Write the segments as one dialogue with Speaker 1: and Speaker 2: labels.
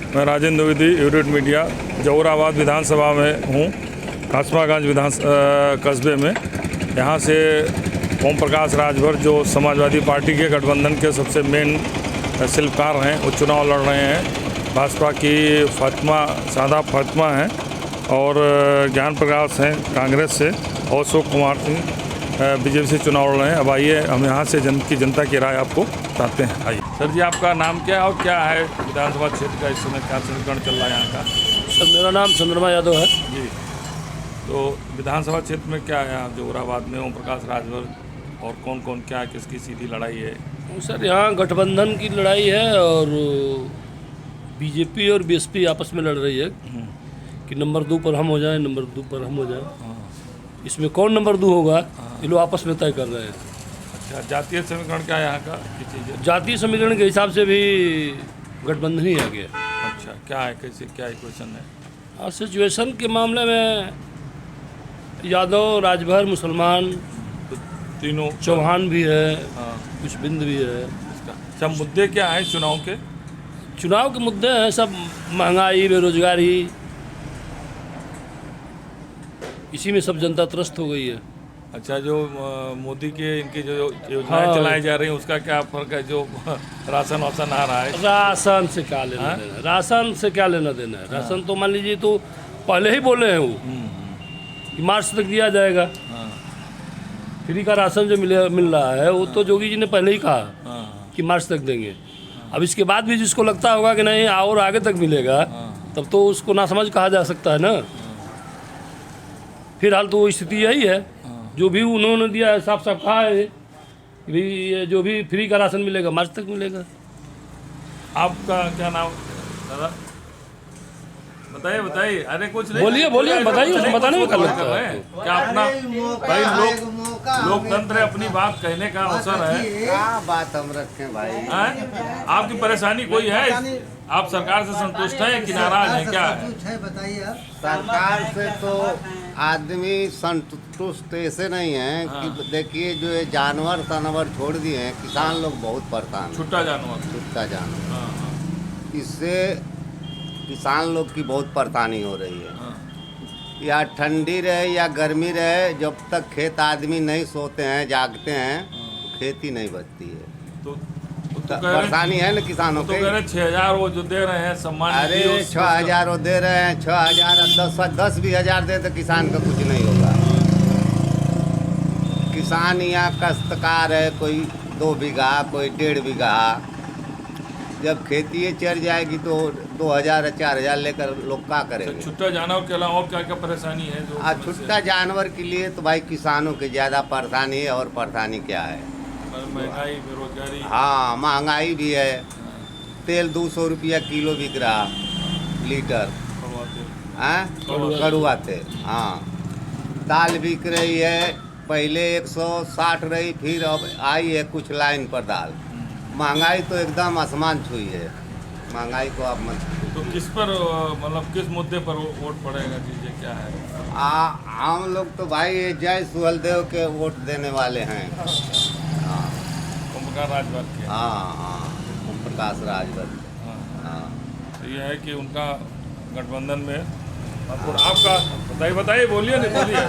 Speaker 1: मैं Rajendra Dwivedi, unit media, Jauharabad विधानसभा में हूँ, कासमागंज कस्बे में। यहाँ से ओम प्रकाश राजभर जो समाजवादी पार्टी के गठबंधन के सबसे मेन शिल्पकार हैं, वो चुनाव लड़ रहे हैं। भाजपा की सादा फातिमा हैं और ज्ञान प्रकाश हैं कांग्रेस से, और अशोक कुमार सिंह बीजेपी से चुनाव लड़ रहे हैं। अब आइए हम यहाँ से जनता की राय आपको बताते हैं। आइए सर जी, आपका नाम क्या है और क्या है विधानसभा क्षेत्र का इस समय क्या समीकरण चल रहा है यहाँ का?
Speaker 2: सर मेरा नाम चंद्रमा यादव है
Speaker 1: जी। तो विधानसभा क्षेत्र में क्या है यहाँ जौहराबाद में ओम प्रकाश राजभर और कौन कौन क्या किसकी सीधी लड़ाई है?
Speaker 2: सर यहाँ गठबंधन की लड़ाई है और बीजेपी और बीएसपी आपस में लड़ रही है कि नंबर 2 पर हम हो जाए, नंबर 2 पर हम हो जाए। इसमें कौन नंबर 2 होगा ये लोग आपस में तय कर रहे हैं।
Speaker 1: अच्छा, जातीय समीकरण क्या है यहाँ का? चीज़ है
Speaker 2: जातीय समीकरण के हिसाब से भी गठबंधन ही आगे है।
Speaker 1: अच्छा, क्या है, कैसे क्या इक्वेशन है?
Speaker 2: और सिचुएशन के मामले में यादव, राजभर, मुसलमान,
Speaker 1: तो तीनों
Speaker 2: चौहान भी है,
Speaker 1: हाँ,
Speaker 2: कुछ बिंद भी है।
Speaker 1: इसका अच्छा मुद्दे क्या है चुनाव के?
Speaker 2: चुनाव के मुद्दे हैं सब महंगाई, बेरोजगारी, इसी में सब जनता त्रस्त हो गई है।
Speaker 1: अच्छा, जो मोदी के इनकी जो योजनाएं
Speaker 2: हाँ,
Speaker 1: चलाई जा रही हैं उसका क्या फर्क है? जो राशन वाशन आ रहा है,
Speaker 2: राशन से क्या लेना देना है? राशन से क्या लेना देना है? राशन तो मान लीजिए तो पहले ही बोले हैं वो कि मार्च तक दिया जाएगा। फ्री का राशन जो मिल रहा है वो तो योगी जी ने पहले ही कहा कि मार्च तक देंगे। अब इसके बाद भी जिसको लगता होगा कि नहीं और आगे तक मिलेगा, तब तो उसको नासमझ कहा जा सकता है ना। फिलहाल तो स्थिति यही है, जो भी उन्होंने दिया है साफ साफ कहा है कि भी ये जो भी फ्री का राशन मिलेगा मार्च तक मिलेगा।
Speaker 1: आपका क्या नाम दादा? बताइए बताइए। अरे कुछ नहीं,
Speaker 2: बोलिए बताइए, उसमें बताने में क्या लगता है?
Speaker 1: क्या अपना भाई लोकतंत्र है, अपनी बात कहने का अवसर है।
Speaker 3: क्या बात हम रखें भाई?
Speaker 1: आपकी परेशानी कोई है? आप सरकार से संतुष्ट हैं कि नाराज हैं? क्या है
Speaker 3: बताइए। सरकार से तो आदमी संतुष्ट ऐसे नहीं है कि देखिए जो ये जानवर छोड़ दिए हैं, किसान लोग बहुत परेशान हैं।
Speaker 1: छुट्टा जानवर
Speaker 3: इससे किसान लोग की बहुत परेशानी हो रही है। या ठंडी रहे या गर्मी रहे, जब तक खेत आदमी नहीं सोते हैं, जागते हैं, तो खेती नहीं बचती है।
Speaker 1: तो
Speaker 3: परेशानी है ना किसानों
Speaker 1: तो कह रहे 6,000 वो जो दे रहे हैं सम्मान।
Speaker 3: अरे 6,000 वो दे रहे हैं, 6,000 10 भी हज़ार दे तो किसान का कुछ नहीं होगा। किसान यहाँ काश्तकार है, कोई 2 बीघा, कोई 1.5 बीघा। जब खेती चढ़ जाएगी तो 2,000 4,000 लेकर लोग क्या करेंगे?
Speaker 1: छुट्टा जानवर के अलावा और क्या क्या परेशानी है? जो
Speaker 3: छुट्टा जानवर के लिए तो भाई किसानों की ज़्यादा परेशानी है। और परेशानी क्या है?
Speaker 1: महंगाई, बेरोजगारी।
Speaker 3: हाँ, महंगाई भी है। तेल 200 रुपया किलो बिक रहा, लीटर। कड़ुआ तेल। हाँ, दाल बिक रही है, पहले 160 रही, फिर अब आई है कुछ लाइन पर दाल। महंगाई तो एकदम आसमान छुई है। महंगाई को आप मत।
Speaker 1: तो किस पर मतलब किस मुद्दे पर वोट पड़ेगा? चीज़ें क्या है?
Speaker 3: हम लोग तो भाई जय सुहलदेव के वोट देने वाले हैं।
Speaker 1: ओम प्रकाश राजभर के।
Speaker 3: हाँ, ओम प्रकाश राजभर। हाँ,
Speaker 1: तो ये है कि उनका गठबंधन में। आपका बताइए बोलिए नहीं बोलिए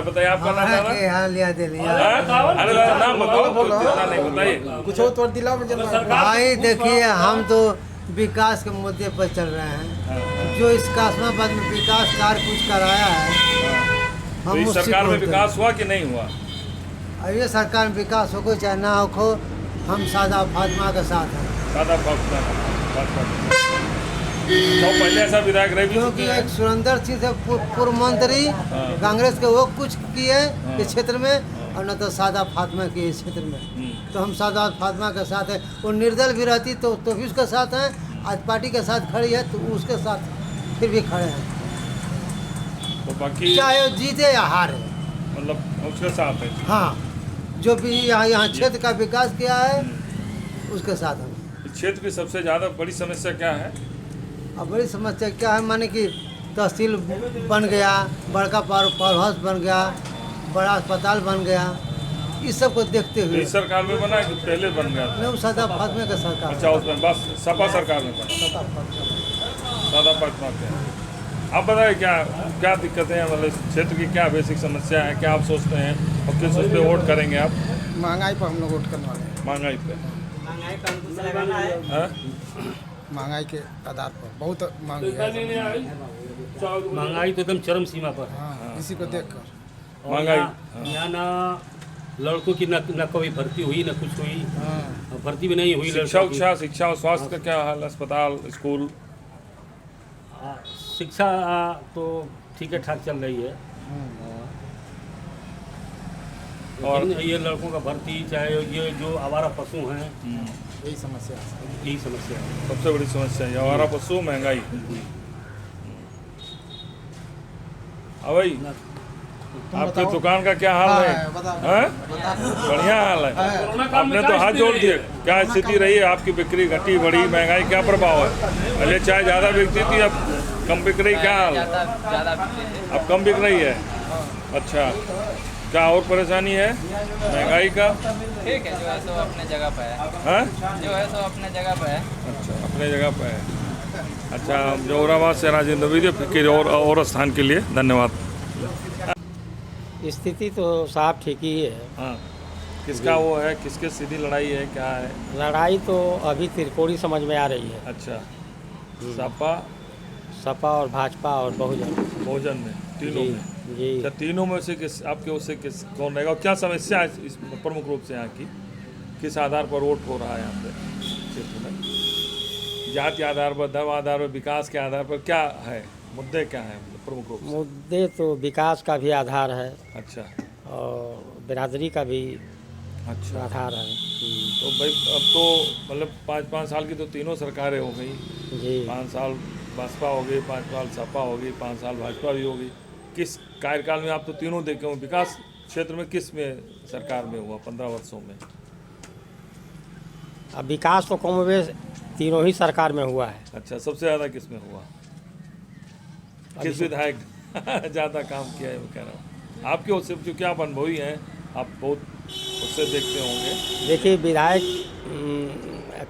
Speaker 1: बताइए आपका नाम क्या है? अरे नाम बताओ, बताइए
Speaker 4: कुछ और दिलाओ
Speaker 5: भाई। देखिए, हम तो विकास के मुद्दे पर चल रहे हैं। जो इस कासमाबाद में विकास कार्य कुछ कराया है,
Speaker 1: हम इस सरकार में विकास हुआ कि नहीं हुआ?
Speaker 5: अब ये सरकार में विकास हो चाहे ना हो, हम सादा फातिमा के साथ हैं।
Speaker 1: सादा फातिमा तो पहले ऐसा विधायक रहे,
Speaker 5: क्योंकि एक सुरेंद्र सिंह थे पूर्व मंत्री कांग्रेस के, वो कुछ किए इस क्षेत्र में, और न तो सादा फातिमा किए इस क्षेत्र में। तो हम सादा फातिमा के साथ हैं। वो निर्दल भी रहती तो भी उसके साथ हैं। आज पार्टी के साथ खड़ी है तो उसके साथ फिर भी खड़े हैं।
Speaker 1: तो बाकी
Speaker 5: चाहे वो जीते या हारे,
Speaker 1: मतलब उसके साथ है।
Speaker 5: हाँ, जो भी यहाँ क्षेत्र का विकास किया है उसके साथ हम।
Speaker 1: क्षेत्र की सबसे ज़्यादा बड़ी समस्या क्या है?
Speaker 5: अब बड़ी समस्या क्या है, माने कि तहसील बन गया, बड़का पावर हाउस बन गया, बड़ा अस्पताल बन गया, इस सब को देखते
Speaker 1: तो
Speaker 5: हुए
Speaker 1: इस सरकार में बना है कि पहले बन गया था?
Speaker 5: नहीं सादा फातमे का सरकार।
Speaker 1: अच्छा, उसमें बस सपा सरकार में बना, सादा फातमा के। आप बताइए क्या क्या दिक्कतें हैं, मतलब इस क्षेत्र की क्या बेसिक समस्या है, क्या आप सोचते हैं और किस उस पर वोट करेंगे आप?
Speaker 4: महंगाई पर हम लोग वोट करने वाले हैं।
Speaker 1: महंगाई पे? हाँ?
Speaker 4: महंगाई के आधार पर बहुत महंगी है।
Speaker 2: महंगाई तो एकदम चरम सीमा पर है।
Speaker 4: हाँ, इसी को देख कर।
Speaker 2: और
Speaker 1: महंगाई,
Speaker 2: यहाँ ना लड़कों की न कभी भर्ती हुई न कुछ हुई, और भर्ती भी नहीं हुई
Speaker 1: शिक्षा
Speaker 2: लड़कों की।
Speaker 1: शिक्षा और स्वास्थ्य का क्या हाल, अस्पताल स्कूल?
Speaker 2: शिक्षा तो ठीक है ठाक चल रही है,
Speaker 1: और
Speaker 2: लेकिन ये लड़कों का भर्ती, चाहे ये जो आवारा पशु हैं,
Speaker 4: यही समस्या है।
Speaker 2: यही समस्या है।
Speaker 1: सबसे बड़ी समस्या है आवारा पशु, महंगाई। भाई आपके दुकान का क्या हाल है? हैं? बढ़िया हाल है। आपने तो हाथ जोड़ दिए, क्या स्थिति रही है आपकी? बिक्री घटी बढ़ी, महंगाई क्या प्रभाव है? पहले चाय ज़्यादा बिकती थी, अब कम बिक रही, क्या हाल? अब कम बिक रही है। अच्छा, क्या और परेशानी है महंगाई का?
Speaker 6: ठीक है, जो है सो अपने जगह पे है।
Speaker 1: हैं?
Speaker 6: जो है सो अपने जगह पे है।
Speaker 1: अच्छा, अपने जगह पे है। अच्छा, जौहराबाद से राजेंद्र वीडियो फिक्र और स्थान के लिए धन्यवाद।
Speaker 7: स्थिति तो साफ ठीक ही है।
Speaker 1: हाँ, किसका वो है, किसके सीधी लड़ाई है, क्या है?
Speaker 7: लड़ाई तो अभी त्रिकोणी समझ में आ रही है।
Speaker 1: अच्छा, सपा
Speaker 7: सपा और भाजपा और बहुजन
Speaker 1: में, तीनों
Speaker 7: जी,
Speaker 1: में?
Speaker 7: जी।
Speaker 1: अच्छा, तीनों में से किस आपके उससे किस कौन रहेगा और क्या समस्या है इस प्रमुख रूप से यहाँ की? किस आधार पर वोट हो रहा है यहाँ पे क्षेत्र में? जाति आधार पर, धर्म आधार पर, विकास के आधार पर, क्या है मुद्दे, क्या है प्रमुख रूप से?
Speaker 7: मुद्दे तो विकास का भी आधार है
Speaker 1: अच्छा,
Speaker 7: और बिरादरी का भी
Speaker 1: अच्छा।
Speaker 7: आधार है।
Speaker 1: तो भाई अब तो मतलब 5-5 साल की तो तीनों सरकारें हो गई।
Speaker 7: जी।
Speaker 1: 5 साल बसपा हो गई, 5 साल सपा हो गई, 5 साल भाजपा भी होगी। किस कार्यकाल में आप तो तीनों देखे हो, विकास क्षेत्र में किस में सरकार में हुआ 15 वर्षों में?
Speaker 7: अब विकास तो कमोबेश तीनों ही सरकार में हुआ है।
Speaker 1: अच्छा, सबसे ज़्यादा किस में हुआ? किस विधायक ज़्यादा काम किया है, मैं कह रहा हूँ आपके उससे, क्योंकि आप अनुभवी हैं, आप बहुत उससे देखते होंगे।
Speaker 7: देखिए, विधायक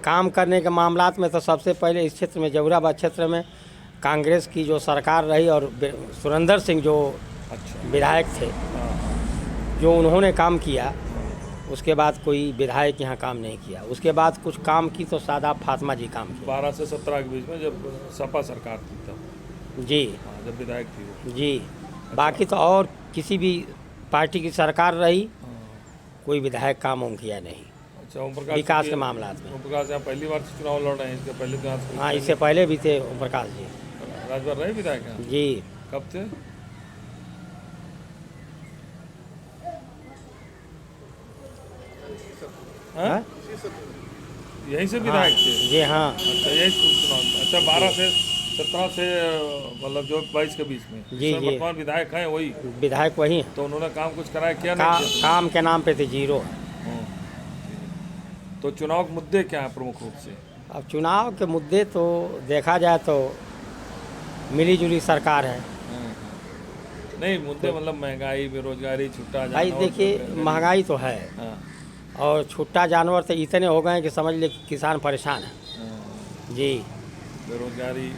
Speaker 7: काम करने के मामलात में तो सबसे पहले इस क्षेत्र में, जौहराबाद क्षेत्र में कांग्रेस की जो सरकार रही और सुरेंद्र सिंह जो
Speaker 1: अच्छा,
Speaker 7: विधायक थे, जो उन्होंने काम किया, उसके बाद कोई विधायक यहाँ काम नहीं किया। उसके बाद कुछ काम की तो सादाब फातिमा जी काम किया।
Speaker 1: 12 से 17 के बीच में जब सपा सरकार थी तब?
Speaker 7: जी,
Speaker 1: हाँ, जब विधायक थी वो।
Speaker 7: जी। बाकी तो और किसी भी पार्टी की सरकार रही, कोई विधायक काम उम किया नहीं।
Speaker 1: अच्छा, ओम प्रकाश
Speaker 7: विकास के मामलात में।
Speaker 1: ओम प्रकाश यहाँ पहली बार चुनाव लड़ रहे हैं, इसके पहले तो यहाँ
Speaker 7: हाँ, इससे पहले भी थे ओम प्रकाश जी।
Speaker 1: राजभर रहे विधायक यहाँ?
Speaker 7: जी।
Speaker 1: कब थे? हाँ? यहीं से विधायक थे?
Speaker 7: जी हाँ।
Speaker 1: अच्छा, यही चुनाव। अच्छा, 12 से 17 से मतलब जो 22 के बीच में
Speaker 7: जी, जी।
Speaker 1: वर्तमान विधायक हैं वही?
Speaker 7: विधायक वही हैं।
Speaker 1: तो उन्होंने काम कुछ कराया, किया
Speaker 7: का,
Speaker 1: नहीं किया?
Speaker 7: काम के नाम पे थे जीरो।
Speaker 1: तो चुनाव के मुद्दे क्या हैं प्रमुख रूप से?
Speaker 7: अब चुनाव के मुद्दे तो देखा जाए तो मिली जुली सरकार है।
Speaker 1: नहीं, मुद्दे मतलब महंगाई, बेरोजगारी, छुट्टा
Speaker 7: भाई
Speaker 1: जानवर,
Speaker 7: देखिए, महंगाई तो है
Speaker 1: हाँ,
Speaker 7: और छुट्टा जानवर तो इतने हो गए हैं कि समझ ले किसान परेशान है। जी।
Speaker 1: बेरोजगारी,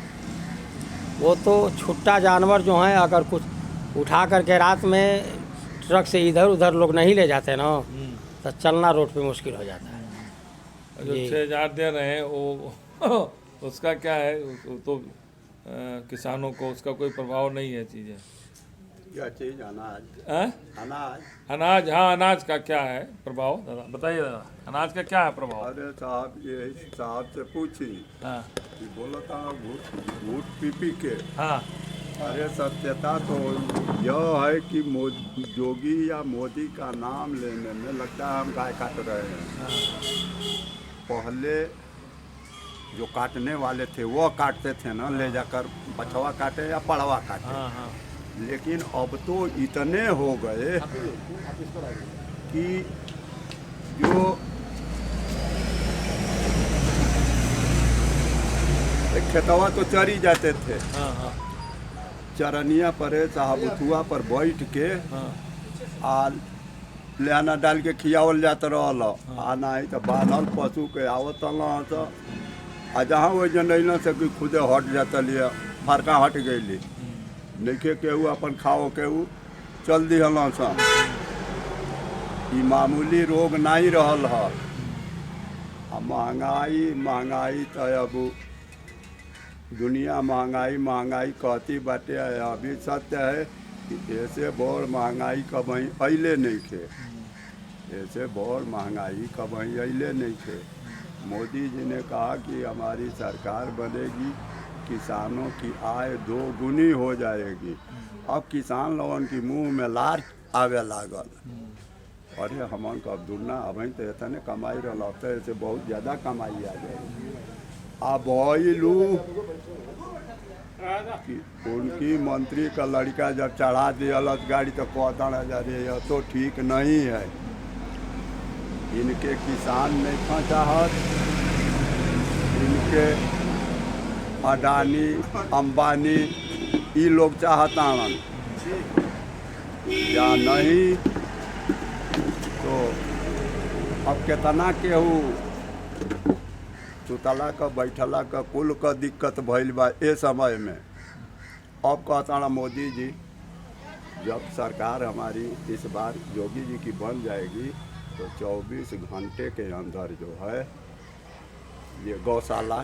Speaker 7: वो तो छुट्टा जानवर जो हैं, अगर कुछ उठा करके रात में ट्रक से इधर उधर लोग नहीं ले जाते ना, तो चलना रोड पे मुश्किल हो जाता है।
Speaker 1: जो
Speaker 7: जी।
Speaker 1: 6,000 दे रहे हैं वो उसका क्या है? वो तो किसानों को उसका कोई प्रभाव नहीं है चीज़ें।
Speaker 8: क्या चीज? अनाज।
Speaker 1: हाँ?
Speaker 8: अनाज।
Speaker 1: अनाज, हाँ, अनाज का क्या है प्रभाव दादा, बताइए दादा, अनाज का क्या है प्रभाव?
Speaker 8: अरे साहब, ये साहब से पूछी
Speaker 1: हाँ,
Speaker 8: कि बोला था घूट पी पी के।
Speaker 1: हाँ,
Speaker 8: अरे सत्यता तो यह है कि योगी या मोदी का नाम लेने में लगता है हम गाय काट रहे हैं। पहले जो काटने वाले थे वो काटते थे ना, ले जाकर बछवा काटे या पड़वा काटे।
Speaker 1: हाँ, हाँ,
Speaker 8: लेकिन अब तो इतने हो गए कि जो खेतवा तो चरी जाते थे,
Speaker 1: हाँ, हाँ,
Speaker 8: चरनिया पर साहबुथुआ पर बैठ के
Speaker 1: हाँ,
Speaker 8: आ लेना डाल के खियावल जात रहल आ नहीं तो बान्हल पशु के आवत तो आ जहाँ वो जनैला से कि खुदे हट जाता लिया फरका हट गई नइखे केहू अपन खाओ केहू चल दिहल सा ई मामूली रोग नहीं रहल है। आ महंगाई तो अब दुनिया महंगाई कहती बाटे अभी सत्य है कि ऐसे बड़ महंगाई कभी अले नहीं थे, ऐसे बड़ महंगाई कभी अले नहीं थे। मोदी जी ने कहा कि हमारी सरकार बनेगी, किसानों की आय 2 गुनी हो जाएगी। अब किसान लोगों की मुंह में लार आवे लागल। अरे हमन का दुना अभी तो इतने कमाई रहा तो ऐसे बहुत ज़्यादा कमाई आ जाएगी। अब लू उनकी मंत्री का लड़का जब चढ़ा दिया गाड़ी तो कहता यह तो ठीक नहीं है। इनके किसान नहीं खा चाहत, इनके अडानी अंबानी ये लोग चाहता या नहीं तो अब कितना केहू सुतला का बैठला का कुल का दिक्कत भइल बा ए समय में। अब कहता मोदी जी जब सरकार हमारी इस बार योगी जी की बन जाएगी तो 24 घंटे के अंदर जो है ये गौशाला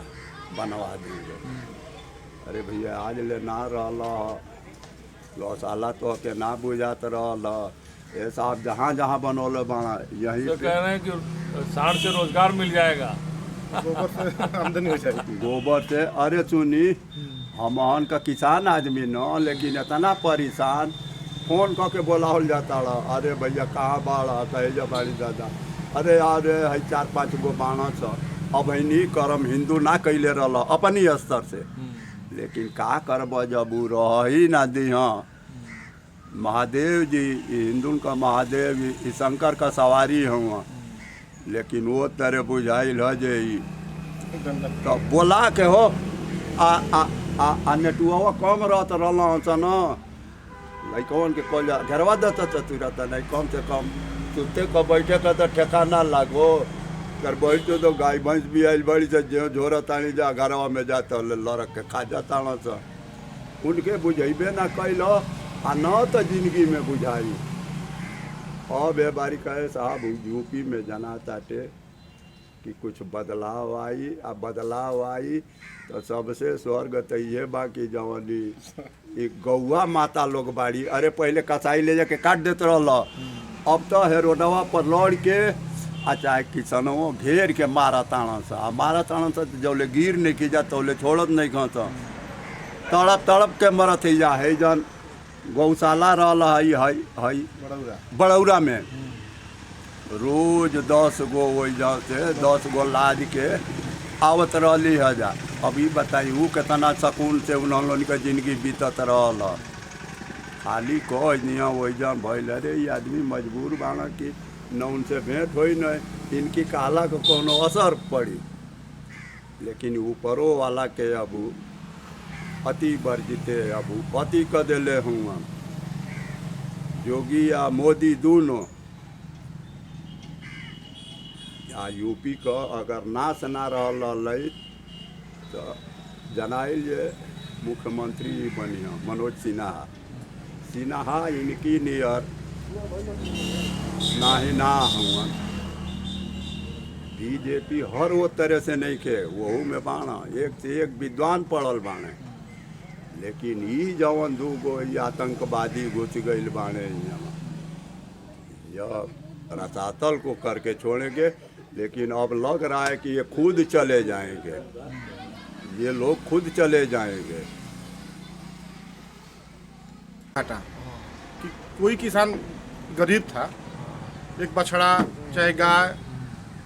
Speaker 8: बनवा देंगे। अरे भैया आज ले ना रहा गौशाला तो के ना बुझात रहा ये साहब जहाँ जहाँ बनौले बना यहीं
Speaker 1: तो कह रहे हैं कि सांड से रोजगार मिल जाएगा,
Speaker 4: गोबर से आमदनी हो जाएगी।
Speaker 8: गोबर से। अरे सुनी हमन का किसान आदमी न लेकिन इतना परेशान फोन करके बोलावल जाता रहा। अरे भैया कहाँ बाढ़ कहे जा बाड़ी दादा, अरे यार है 4-5 गो बाणस अब नहीं करम हिंदू ना कैले रहा अपनी स्तर से, लेकिन का करब जब वो रह ही ना दी। हाँ महादेव जी हिंदू का महादेव जी शंकर का सवारी हुआ, लेकिन वो तरह बुझाइल है जे तो बोला के हो आ नेटुआ कम रहत रहा न लैकवन के कल घेरवा देता तुरंत नहीं कम से कम सुते का बैठे का तो ठेकाना लागो कर बैठो तो गाय भैंस भी आयल बड़ी से जो झोरा तानी जा घरवा में जाता लड़क के खा जाता न उनके बुझेबे ना कैल आ न तो जिंदगी में बुझाई। अब ये बारी कहे साहब यूपी में जना ताटे कि कुछ बदलाव आई आ बदलाव आई तो सबसे स्वर्ग तो ये बाकी जवानी एक गौआ माता लोग बाड़ी। अरे पहले कसाई ले जाके काट देते रहा, अब तो है रोडवा पर लड़ के आ चाहे किसनों घेर के मारा ताना सा जौले गिर नहीं की जा तौले छोड़त नहीं खा तड़प के मरत ही जा है जन गौशाला रहा है बड़ौरा में रोज 10 गो वजह से 10 गो लाद के आवत रही हजार। अभी बताई वो कितना सकून से उन्होंने का जिंदगी बीतत रहा। खाली कह दिया वजह भैल अरे ये आदमी मजबूर बाना कि न उनसे भेंट हो न इनकी काला को कोनो असर पड़ी, लेकिन ऊपरों वाला के अब अति वर्जिते अब पति क दिले हुआ योगी या मोदी दोनों या यूपी का अगर नाश ना रहा तो जनाइल जे मुख्यमंत्री बनिया मनोज सिन्हा इनकी नियर ना ही ना हुआ। बीजेपी हर वो तरह से नहीं खे वहू में बाणा एक से एक विद्वान पढ़ल बाणे, लेकिन ई जवन 2 गो आतंकवादी घुस गई बाणे यह रसातल को करके छोड़ेंगे। लेकिन अब लग रहा है कि ये खुद चले जाएंगे, ये लोग खुद चले जाएंगे।
Speaker 4: घाटा कि कोई किसान गरीब था, एक बछड़ा चाहे गाय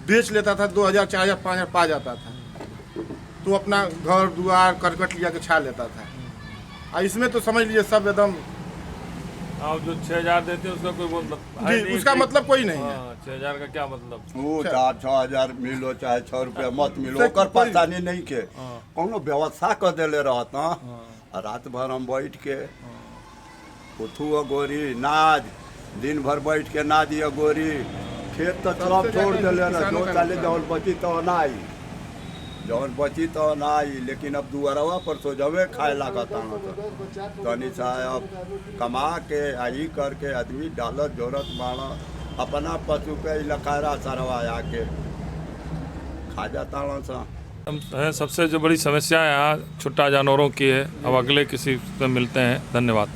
Speaker 4: बेच लेता था 2000 4000 5000 पा जाता था तो अपना घर द्वार करकट लिया के छा लेता था। और इसमें तो समझ लीजिए सब एकदम
Speaker 1: आप जो 6000 देते हैं उसका कोई मतलब
Speaker 4: जी उसका मतलब कोई नहीं है।
Speaker 1: 6000 का क्या मतलब?
Speaker 8: वो 4-6 मिलो चाहे 6 रुपया मत मिलो ओकर परेशानी नहीं के कोनो व्यवस्था कर देले रहता। रात भर हम बैठ के उठू गोरी नाज दिन भर बैठ के ना दिया गोरी, खेत तो सब छोड़ दिले ना, जो चले जौन बची तो ना आई, जौन बची तो ना आई, लेकिन अब दुआरवा पर सोझवे खाए लागता तनी सा अब कमा के आई करके आदमी डालत जोरत बाड़ा अपना पशु के लखारा सरवा आके खा जाता सा।
Speaker 1: है सबसे जो बड़ी समस्या है यहाँ छुट्टा जानवरों की है। अब अगले किसी से मिलते हैं, धन्यवाद।